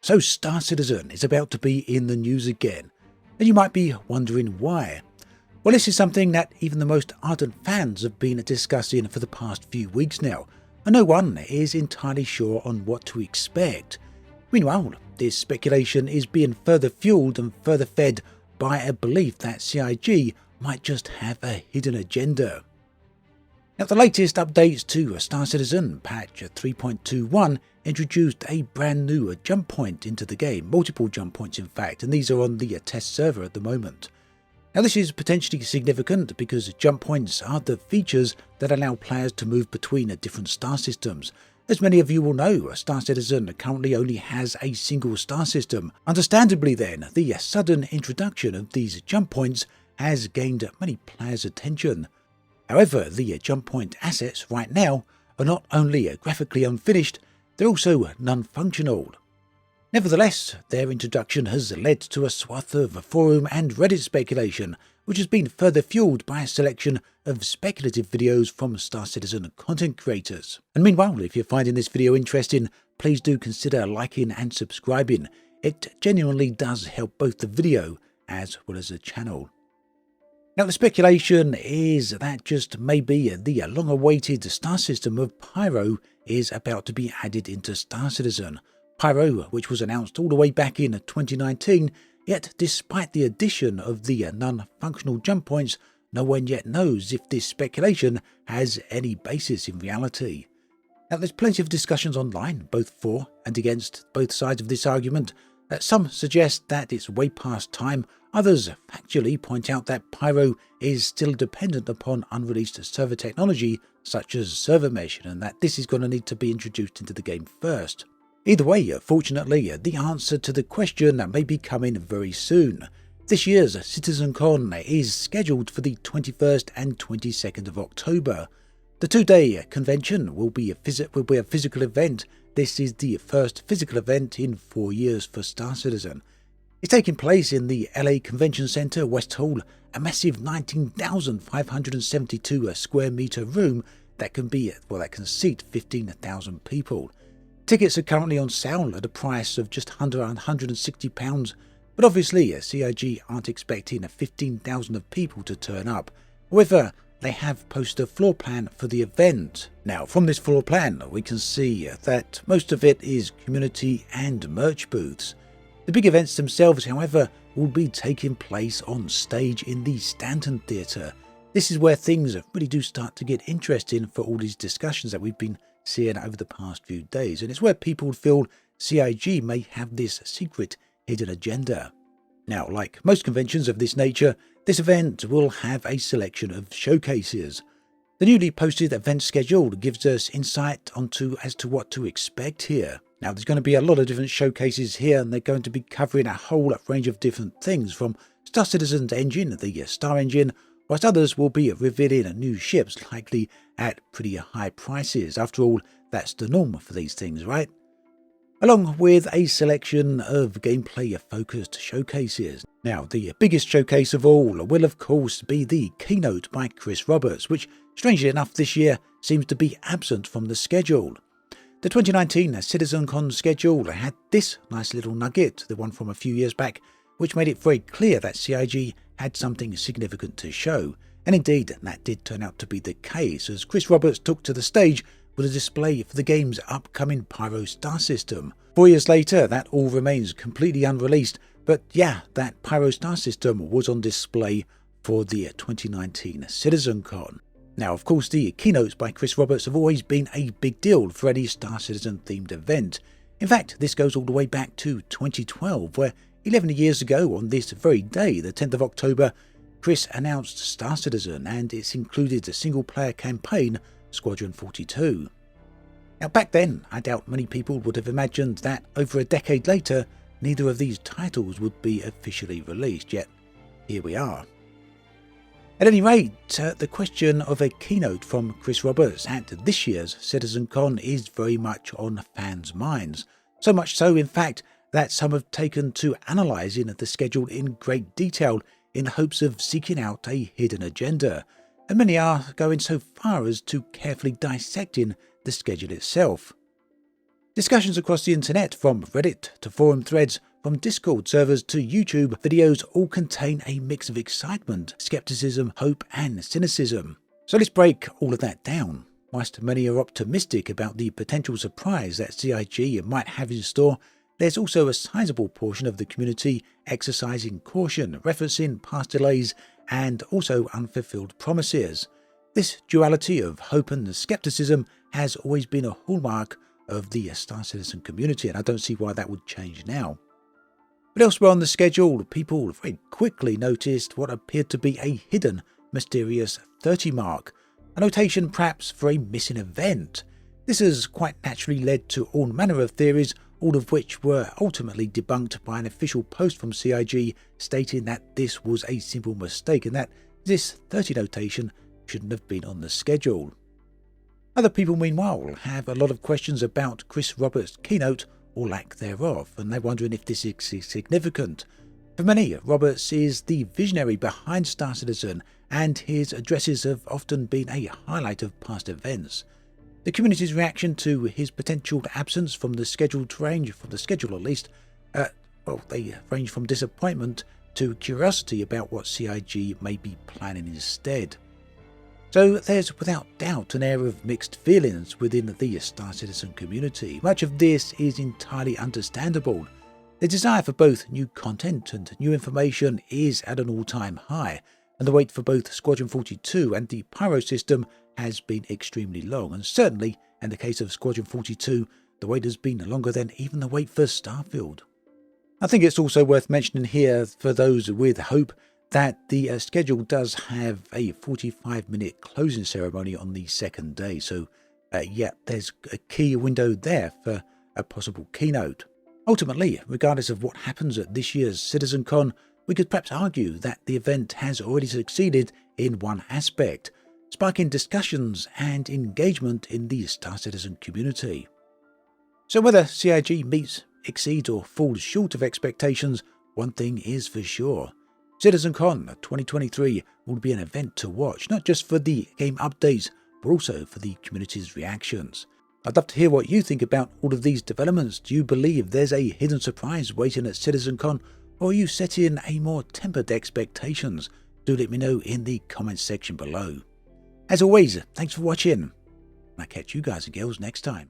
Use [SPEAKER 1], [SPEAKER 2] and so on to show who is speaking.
[SPEAKER 1] So Star Citizen is about to be in the news again, and you might be wondering why. Well, this is something that even the most ardent fans have been discussing for the past few weeks now, and no one is entirely sure on what to expect. Meanwhile, this speculation is being further fueled and further fed by a belief that CIG might just have a hidden agenda. Now, the latest updates to Star Citizen patch 3.21 introduced a brand new jump point into the game, multiple jump points in fact, and these are on the test server at the moment. Now, this is potentially significant because jump points are the features that allow players to move between different star systems. As many of you will know, Star Citizen currently only has a single star system. Understandably then, the sudden introduction of these jump points has gained many players' attention. However, the jump point assets right now are not only graphically unfinished, they're also non-functional. Nevertheless, their introduction has led to a swath of forum and Reddit speculation, which has been further fueled by a selection of speculative videos from Star Citizen content creators. And meanwhile, if you're finding this video interesting, please do consider liking and subscribing. It genuinely does help both the video as well as the channel. Now, the speculation is that just maybe the long-awaited star system of Pyro is about to be added into Star Citizen. Pyro, which was announced all the way back in 2019, yet despite the addition of the non-functional jump points, no one yet knows if this speculation has any basis in reality. Now, there's plenty of discussions online, both for and against both sides of this argument. Some suggest that it's way past time, others factually point out that Pyro is still dependent upon unreleased server technology such as server mesh, and that this is going to need to be introduced into the game first. Either way, fortunately, the answer to the question may be coming very soon. This year's CitizenCon is scheduled for the 21st and 22nd of October. The two-day convention will be a physical event. This is the first physical event in 4 years for Star Citizen. It's taking place in the LA Convention Center West Hall, a massive 19,572 square meter room that can seat 15,000 people. Tickets are currently on sale at a price of just under £160, but obviously CIG aren't expecting 15,000 of people to turn up. However, they have posted a floor plan for the event. Now, from this floor plan, we can see that most of it is community and merch booths. The big events themselves, however, will be taking place on stage in the Stanton Theatre. This is where things really do start to get interesting for all these discussions that we've been seeing over the past few days, and it's where people feel CIG may have this secret hidden agenda. Now, like most conventions of this nature, this event will have a selection of showcases. The newly posted event schedule gives us insight as to what to expect here. Now, there's going to be a lot of different showcases here, and they're going to be covering a whole range of different things, from Star Citizen's engine, the Star Engine, whilst others will be revealing new ships, likely at pretty high prices. After all, that's the norm for these things, right? Along with a selection of gameplay-focused showcases. Now, the biggest showcase of all will of course be the keynote by Chris Roberts, which, strangely enough, this year seems to be absent from the schedule. The 2019 CitizenCon schedule had this nice little nugget, the one from a few years back, which made it very clear that CIG had something significant to show. And indeed, that did turn out to be the case, as Chris Roberts took to the stage with a display for the game's upcoming Pyro Star System. 4 years later, that all remains completely unreleased, but yeah, that Pyro Star System was on display for the 2019 CitizenCon. Now, of course, the keynotes by Chris Roberts have always been a big deal for any Star Citizen themed event. In fact, this goes all the way back to 2012, where 11 years ago on this very day, the 10th of October, Chris announced Star Citizen, and it's included a single-player campaign, Squadron 42. Now, back then, I doubt many people would have imagined that over a decade later, neither of these titles would be officially released, yet here we are. At any rate, the question of a keynote from Chris Roberts at this year's CitizenCon is very much on fans' minds. So much so, in fact, that some have taken to analysing the schedule in great detail in hopes of seeking out a hidden agenda, and many are going so far as to carefully dissecting the schedule itself. Discussions across the internet, from Reddit to forum threads, from Discord servers to YouTube videos, all contain a mix of excitement, skepticism, hope and cynicism. So let's break all of that down. Whilst many are optimistic about the potential surprise that CIG might have in store, there's also a sizable portion of the community exercising caution, referencing past delays and also unfulfilled promises. This duality of hope and skepticism has always been a hallmark of the Star Citizen community, and I don't see why that would change now. But elsewhere on the schedule, people very quickly noticed what appeared to be a hidden, mysterious 30 mark, a notation perhaps for a missing event. This has quite naturally led to all manner of theories, all of which were ultimately debunked by an official post from CIG stating that this was a simple mistake and that this 30 notation shouldn't have been on the schedule. Other people, meanwhile, have a lot of questions about Chris Roberts' keynote or lack thereof, and they're wondering if this is significant. For many, Roberts is the visionary behind Star Citizen, and his addresses have often been a highlight of past events. The community's reaction to his potential absence from the schedule range, from the schedule at least, they range from disappointment to curiosity about what CIG may be planning instead. So there's without doubt an air of mixed feelings within the Star Citizen community. Much of this is entirely understandable. The desire for both new content and new information is at an all-time high, and the wait for both Squadron 42 and the Pyro system has been extremely long, and certainly in the case of Squadron 42, the wait has been longer than even the wait for Starfield. I think it's also worth mentioning here, for those with hope, that the schedule does have a 45-minute closing ceremony on the second day, so there's a key window there for a possible keynote. Ultimately, regardless of what happens at this year's CitizenCon, we could perhaps argue that the event has already succeeded in one aspect, sparking discussions and engagement in the Star Citizen community. So whether CIG meets, exceeds or falls short of expectations, one thing is for sure. CitizenCon 2023 will be an event to watch, not just for the game updates, but also for the community's reactions. I'd love to hear what you think about all of these developments. Do you believe there's a hidden surprise waiting at CitizenCon, or are you setting a more tempered expectations? Do let me know in the comments section below. As always, thanks for watching, and I'll catch you guys and girls next time.